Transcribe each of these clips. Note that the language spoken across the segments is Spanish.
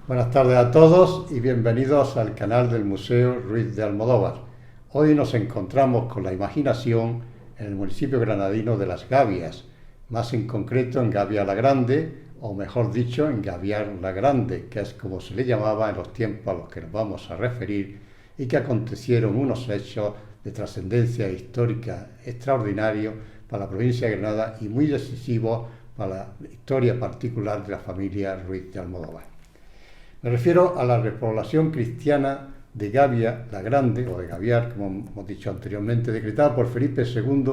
Buenas tardes a todos y bienvenidos al canal del Museo Ruiz de Almodóvar. Hoy nos encontramos con la imaginación en el municipio granadino de Las Gavias, más en concreto en Gavia la Grande, o mejor dicho, en Gaviar la Grande, que es como se le llamaba en los tiempos a los que nos vamos a referir, y que acontecieron unos hechos de trascendencia histórica extraordinario para la provincia de Granada y muy decisivos para la historia particular de la familia Ruiz de Almodóvar. Me refiero a la repoblación cristiana de Gavia la Grande, o de Gaviar, como hemos dicho anteriormente, decretada por Felipe II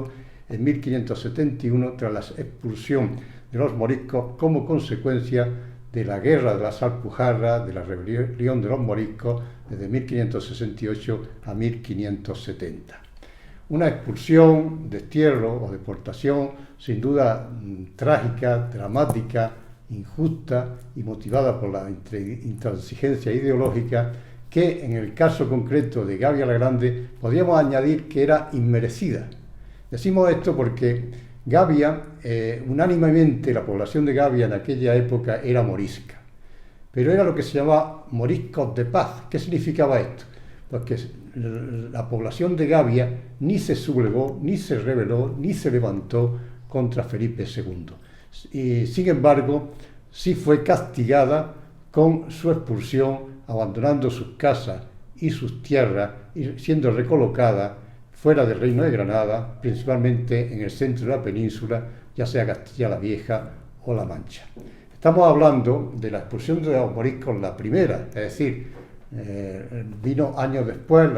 en 1571 tras la expulsión de los moriscos como consecuencia de la guerra de las Alpujarras, de la rebelión de los moriscos desde 1568 a 1570. Una expulsión, destierro o deportación sin duda trágica, dramática, injusta y motivada por la intransigencia ideológica que en el caso concreto de Gavia la Grande podríamos añadir que era inmerecida. Decimos esto porque Gavia, unánimemente la población de Gavia en aquella época era morisca, pero era lo que se llamaba moriscos de paz. ¿Qué significaba esto? Pues que la población de Gavia ni se sublevó, ni se rebeló, ni se levantó contra Felipe II. Y sin embargo, sí fue castigada con su expulsión, abandonando sus casas y sus tierras y siendo recolocada fuera del Reino de Granada, principalmente en el centro de la península, ya sea Castilla la Vieja o La Mancha. Estamos hablando de la expulsión de los moriscos, la primera, es decir, vino años después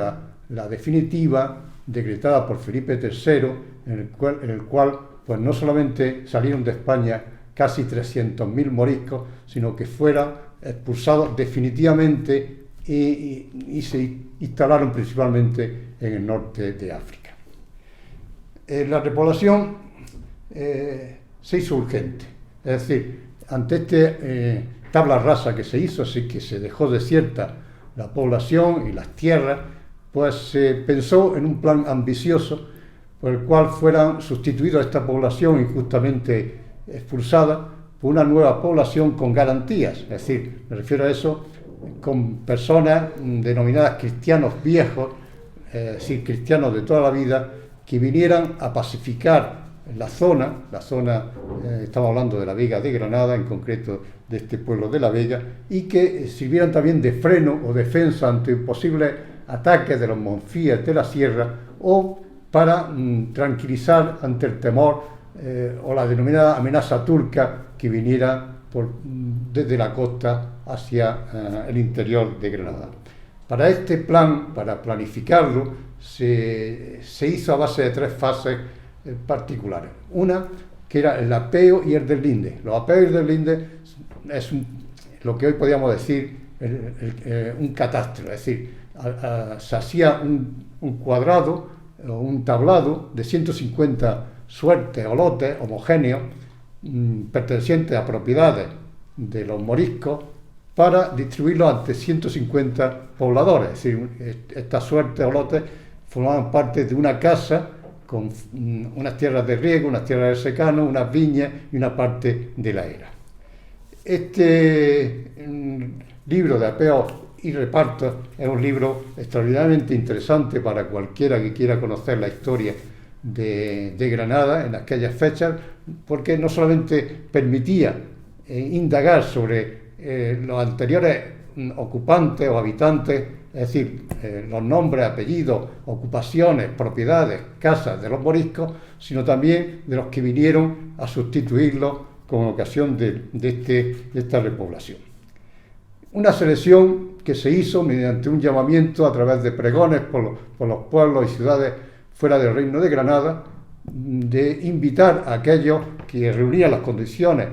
la definitiva, decretada por Felipe III, en el cual pues no solamente salieron de España casi 300.000 moriscos, sino que fueran expulsados definitivamente y se instalaron principalmente en el norte de África. La repoblación se hizo urgente, es decir, ante esta tabla rasa que se hizo, así que se dejó desierta la población y las tierras, pues se pensó en un plan ambicioso por el cual fueran sustituidos a esta población injustamente expulsada por una nueva población con garantías, es decir, me refiero a eso, con personas denominadas cristianos viejos, es decir, cristianos de toda la vida, que vinieran a pacificar la zona, estamos hablando de la Vega de Granada, en concreto de este pueblo de la Vega, y que sirvieran también de freno o defensa ante posibles ataques de los monfíes de la sierra o para tranquilizar ante el temor o la denominada amenaza turca que viniera desde la costa hacia el interior de Granada. Para este plan, para planificarlo, se hizo a base de tres fases particulares. Una, que era el apeo y el deslinde. Los apeos y el deslinde es lo que hoy podríamos decir un catastro, es decir, se hacía un cuadrado o un tablado de 150 suertes o lotes homogéneos pertenecientes a propiedades de los moriscos para distribuirlos ante 150 pobladores. Es decir, estas suertes o lotes formaban parte de una casa con unas tierras de riego, unas tierras de secano, unas viñas y una parte de la era. Este libro de apeos y repartos es un libro extraordinariamente interesante para cualquiera que quiera conocer la historia de Granada en aquellas fechas, porque no solamente permitía indagar sobre los anteriores ocupantes o habitantes, es decir, los nombres, apellidos, ocupaciones, propiedades, casas de los moriscos, sino también de los que vinieron a sustituirlos con ocasión de esta repoblación. Una selección que se hizo mediante un llamamiento a través de pregones por los pueblos y ciudades fuera del Reino de Granada, de invitar a aquellos que reunían las condiciones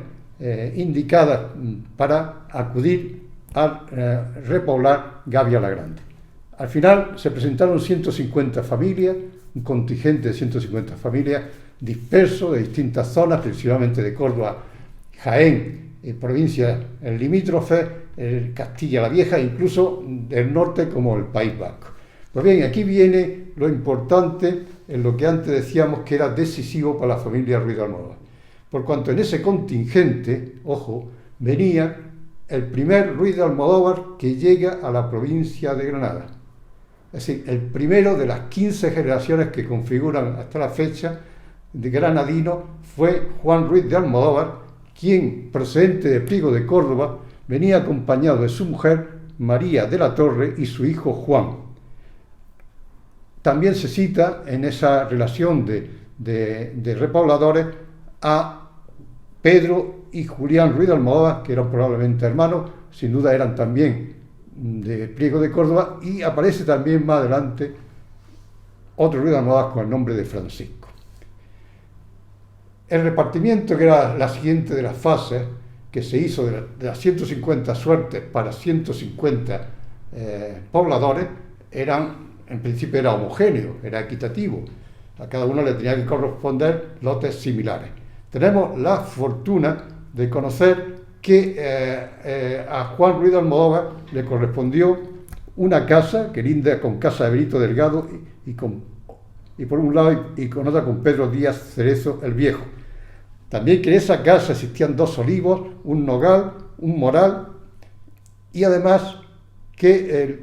indicadas para acudir a repoblar Gavia la Grande. Al final se presentaron 150 familias, un contingente de 150 familias dispersos de distintas zonas, principalmente de Córdoba, Jaén, provincias limítrofes, Castilla la Vieja, incluso del norte como el País Vasco. Pues bien, aquí viene lo importante en lo que antes decíamos que era decisivo para la familia Ruiz de Almodóvar. Por cuanto en ese contingente, ojo, venía el primer Ruiz de Almodóvar que llega a la provincia de Granada. Es decir, el primero de las 15 generaciones que configuran hasta la fecha de granadino fue Juan Ruiz de Almodóvar, quien, procedente de Priego de Córdoba, venía acompañado de su mujer María de la Torre y su hijo Juan. También se cita en esa relación de repobladores a Pedro y Julián Ruiz de Almodóvar, que eran probablemente hermanos, sin duda eran también de Priego de Córdoba, y aparece también más adelante otro Ruiz de Almodóvar con el nombre de Francisco. El repartimiento, que era la siguiente de las fases, que se hizo de las 150 suertes para 150 pobladores, en principio era homogéneo, era equitativo. A cada uno le tenía que corresponder lotes similares. Tenemos la fortuna de conocer que a Juan Ruiz de Almodóvar le correspondió una casa que linda con casa de Benito Delgado y por un lado y con otra con Pedro Díaz Cerezo el Viejo. También que en esa casa existían 2 olivos, un nogal, un moral, y además que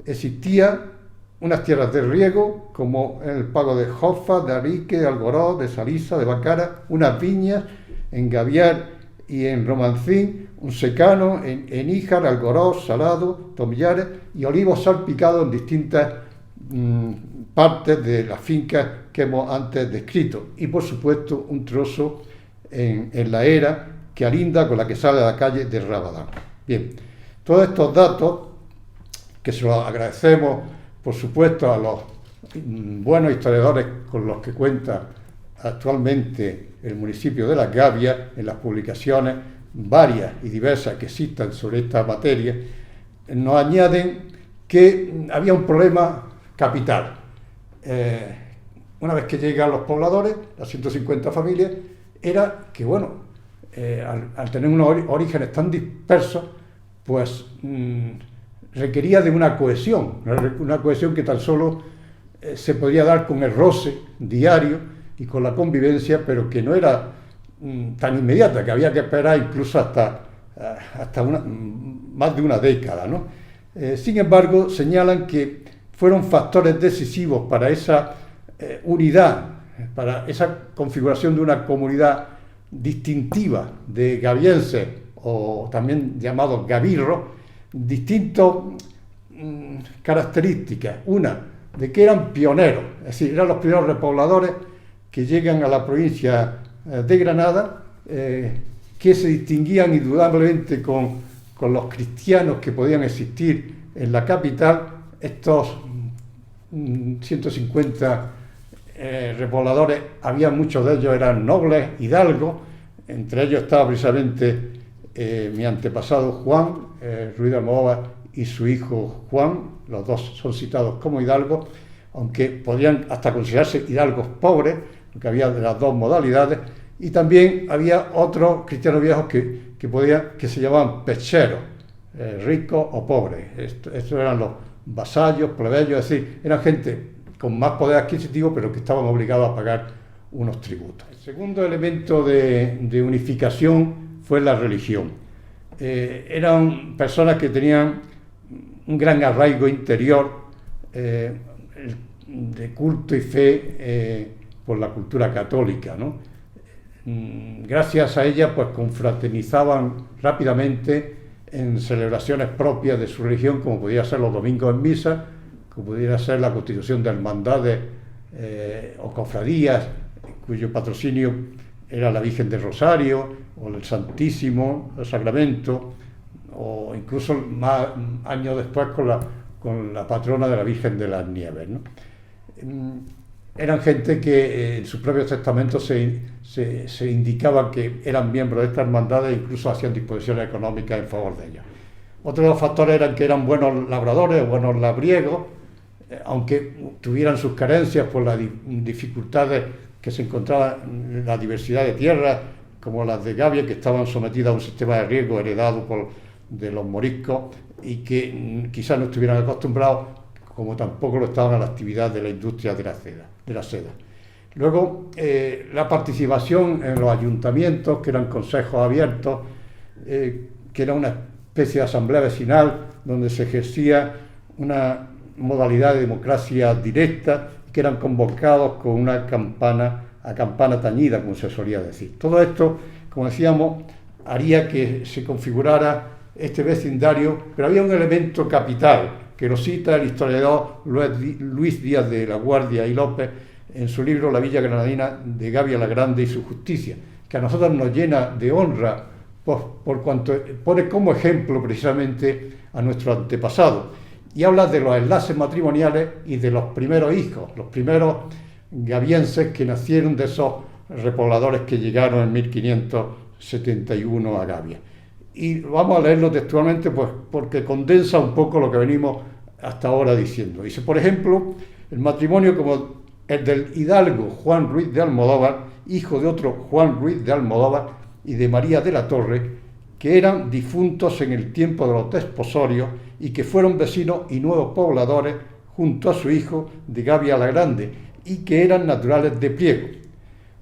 existía unas tierras de riego, como en el pago de Jofa, de Arique, de Algoró, de Salisa, de Bacara, unas viñas en Gaviar y en Romancín, un secano en Híjar, Algoró, Salado, Tomillares, y olivos salpicados en distintas partes de las fincas que hemos antes descrito, y por supuesto un trozo en la era que alinda con la que sale a la calle de Rabadán. Bien, todos estos datos, que se los agradecemos por supuesto a los buenos historiadores con los que cuenta actualmente el municipio de Las Gavias, en las publicaciones varias y diversas que existan sobre esta materia, nos añaden que había un problema capital. Una vez que llegan los pobladores, las 150 familias, era que, bueno, al tener unos orígenes tan dispersos, pues requería de una cohesión que tan solo se podía dar con el roce diario y con la convivencia, pero que no era tan inmediata, que había que esperar incluso hasta más de una década, ¿no? Sin embargo, señalan que fueron factores decisivos para esa unidad, para esa configuración de una comunidad distintiva de gavienses, o también llamados gavirros, distintas características. Una, de que eran pioneros, es decir, eran los primeros repobladores que llegan a la provincia de Granada, que se distinguían indudablemente con los cristianos que podían existir en la capital. Estos 150 repobladores, había muchos de ellos eran nobles, hidalgos, entre ellos estaba precisamente mi antepasado Juan Ruiz de Almodóvar y su hijo Juan, los dos son citados como hidalgos, aunque podían hasta considerarse hidalgos pobres, porque había de las dos modalidades, y también había otros cristianos viejos que se llamaban pecheros, ricos o pobres. Estos eran los vasallos, plebeyos, es decir, eran gente con más poder adquisitivo, pero que estaban obligados a pagar unos tributos. El segundo elemento de unificación fue la religión. Eran personas que tenían un gran arraigo interior de culto y fe por la cultura católica, ¿no? Gracias a ella, pues confraternizaban rápidamente en celebraciones propias de su religión, como podía ser los domingos en misa, como pudiera ser la constitución de hermandades o cofradías, cuyo patrocinio era la Virgen del Rosario, o el Santísimo Sacramento, o incluso más años después con la patrona de la Virgen de las Nieves, ¿no? Eran gente que en sus propios testamentos se indicaba que eran miembros de estas hermandades e incluso hacían disposiciones económicas en favor de ellos. Otro de los factores eran que eran buenos labradores, buenos labriegos, aunque tuvieran sus carencias por las dificultades que se encontraban en la diversidad de tierras, como las de Gavia, que estaban sometidas a un sistema de riego heredado de los moriscos y que quizás no estuvieran acostumbrados, como tampoco lo estaban a la actividad de la industria de la seda. Luego, la participación en los ayuntamientos, que eran consejos abiertos, que era una especie de asamblea vecinal donde se ejercía una modalidad de democracia directa, que eran convocados con una campana a campana tañida, como se solía decir. Todo esto, como decíamos, haría que se configurara este vecindario, pero había un elemento capital que lo cita el historiador Luis Díaz de la Guardia y López en su libro La Villa Granadina de Gavia la Grande y su justicia, que a nosotros nos llena de honra por cuanto pone como ejemplo precisamente a nuestro antepasado, y habla de los enlaces matrimoniales y de los primeros hijos, los primeros gavienses que nacieron de esos repobladores que llegaron en 1571 a Gavia. Y vamos a leerlo textualmente pues, porque condensa un poco lo que venimos hasta ahora diciendo. Dice, por ejemplo, el matrimonio como el del hidalgo Juan Ruiz de Almodóvar, hijo de otro Juan Ruiz de Almodóvar y de María de la Torre, que eran difuntos en el tiempo de los desposorios y que fueron vecinos y nuevos pobladores junto a su hijo de Gavia la Grande y que eran naturales de Priego.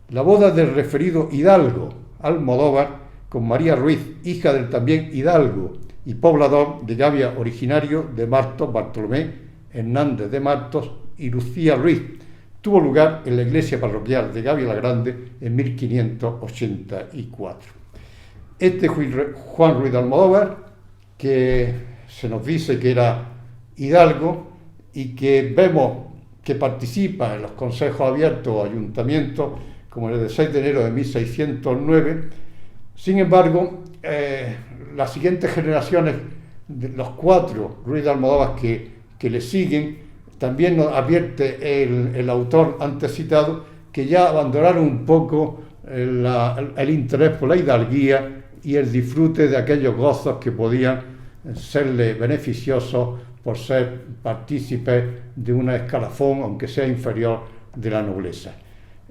La boda del referido hidalgo Almodóvar con María Ruiz, hija del también hidalgo y poblador de Gavia, originario de Martos, Bartolomé Hernández de Martos y Lucía Ruiz, tuvo lugar en la iglesia parroquial de Gavia la Grande en 1584. Este Juan Ruiz de Almodóvar, que se nos dice que era hidalgo y que vemos que participa en los consejos abiertos o ayuntamientos, como el de 6 de enero de 1609, sin embargo, las siguientes generaciones, los 4 Ruiz de Almodóvar que le siguen, también nos advierte el autor antes citado que ya abandonaron un poco el interés por la hidalguía y el disfrute de aquellos gozos que podían serle beneficiosos por ser partícipes de un escalafón, aunque sea inferior, de la nobleza.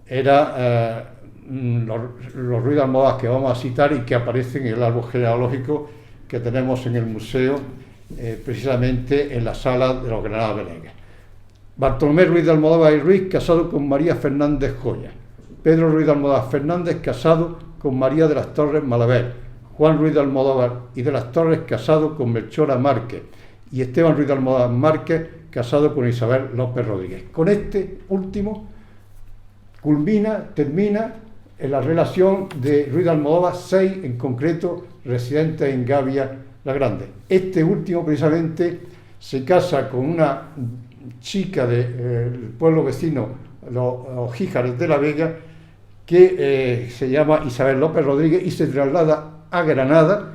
Era los Ruiz de Almodóvar que vamos a citar y que aparecen en el árbol genealógico que tenemos en el museo, precisamente en la sala de los Granadas Venegas. Bartolomé Ruiz de Almodóvar y Ruiz, casado con María Fernández Joya. Pedro Ruiz de Almodóvar Fernández, casado con María de las Torres Malaver. Juan Ruiz de Almodóvar y de las Torres, casado con Melchora Márquez. Y Esteban Ruiz de Almodóvar Márquez, casado con Isabel López Rodríguez. Con este último termina en la relación de Ruiz de Almodóvar, 6 en concreto residentes en Gavia la Grande. Este último precisamente se casa con una chica del pueblo vecino, los Jíjares de la Vega, que se llama Isabel López Rodríguez y se traslada a Granada,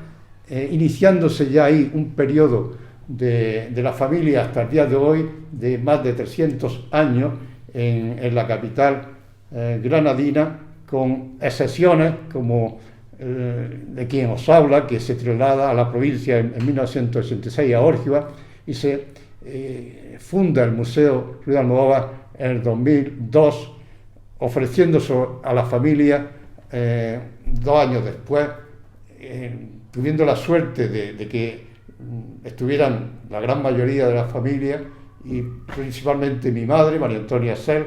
iniciándose ya ahí un periodo de la familia hasta el día de hoy de más de 300 años en la capital granadina, con excepciones como de quien os habla, que se traslada a la provincia en 1986 a Órgiva y se funda el Museo Ruiz de Almodóvar en el 2002, ofreciéndose a la familia 2 años después, tuviendo la suerte de que estuvieran la gran mayoría de la familia y principalmente mi madre, María Antonia Sel,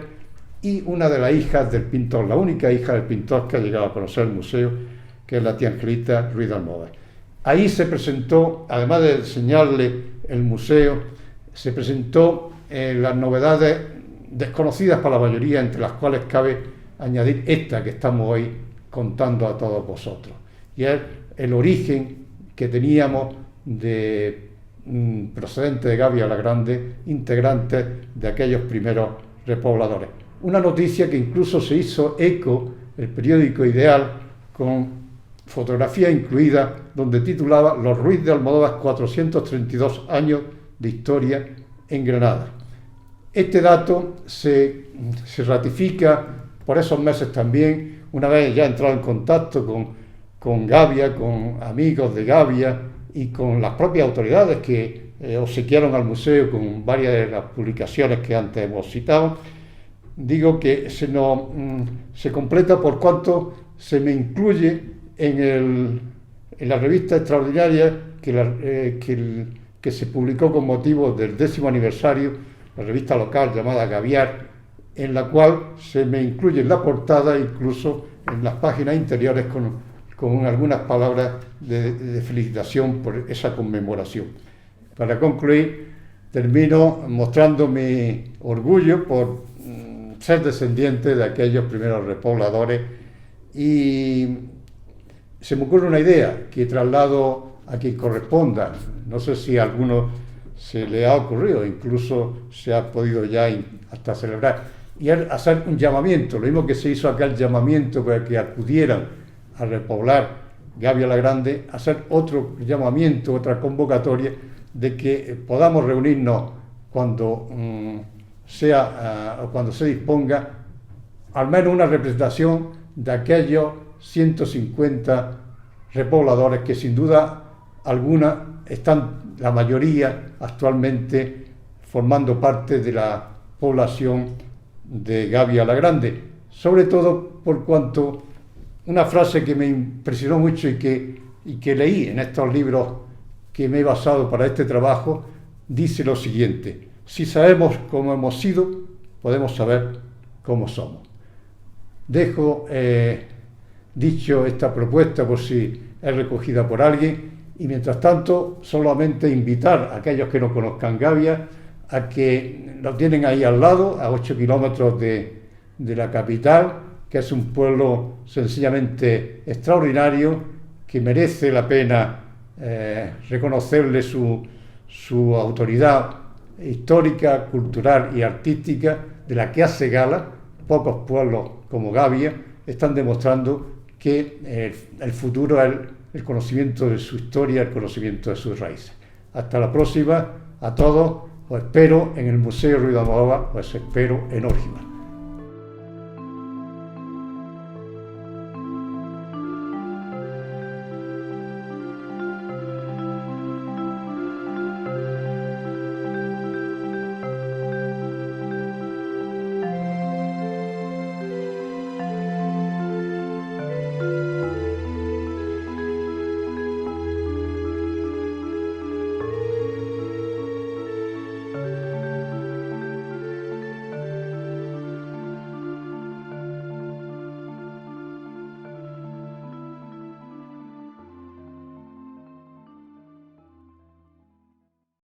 y una de las hijas del pintor, la única hija del pintor que ha llegado a conocer el museo, que es la tía Angelita Ruiz de Almodóvar. Ahí se presentó, además de enseñarle el museo, se presentó las novedades desconocidas para la mayoría, entre las cuales cabe añadir esta que estamos hoy contando a todos vosotros, y es el origen que teníamos de procedente de Gavia la Grande, integrantes de aquellos primeros repobladores. Una noticia que incluso se hizo eco el periódico Ideal, con fotografía incluida, donde titulaba Los Ruiz de Almodóvar 432 años de historia en Granada. Este dato se ratifica por esos meses también, una vez ya entrado en contacto con Gavia, con amigos de Gavia y con las propias autoridades que obsequiaron al museo con varias de las publicaciones que antes hemos citado. Digo que se completa por cuanto se me incluye en la revista extraordinaria que se publicó con motivo del 10º aniversario, la revista local llamada Gaviar, en la cual se me incluye en la portada, incluso en las páginas interiores, con con algunas palabras de felicitación por esa conmemoración. Para concluir, termino mostrando mi orgullo por ser descendiente de aquellos primeros repobladores, y se me ocurre una idea que traslado a quien corresponda. No sé si a alguno se le ha ocurrido, incluso se ha podido ya hasta celebrar, y hacer un llamamiento, lo mismo que se hizo acá el llamamiento para que acudieran a repoblar Gavia la Grande, hacer otro llamamiento, otra convocatoria, de que podamos reunirnos cuando cuando se disponga, al menos una representación de aquellos 150 repobladores que sin duda alguna están, la mayoría actualmente, formando parte de la población de Gavia la Grande, sobre todo por cuanto una frase que me impresionó mucho y que leí en estos libros que me he basado para este trabajo, dice lo siguiente: si sabemos cómo hemos sido, podemos saber cómo somos. Dejo dicho esta propuesta por si es recogida por alguien, y mientras tanto solamente invitar a aquellos que no conozcan Gavia a que lo tienen ahí al lado, a 8 kilómetros de la capital, que es un pueblo sencillamente extraordinario, que merece la pena reconocerle su autoridad histórica, cultural y artística, de la que hace gala. Pocos pueblos como Gavia están demostrando que el futuro es el conocimiento de su historia, el conocimiento de sus raíces. Hasta la próxima, a todos. Os espero en el Museo Ruiz de Almodóvar, os espero en Órgiva.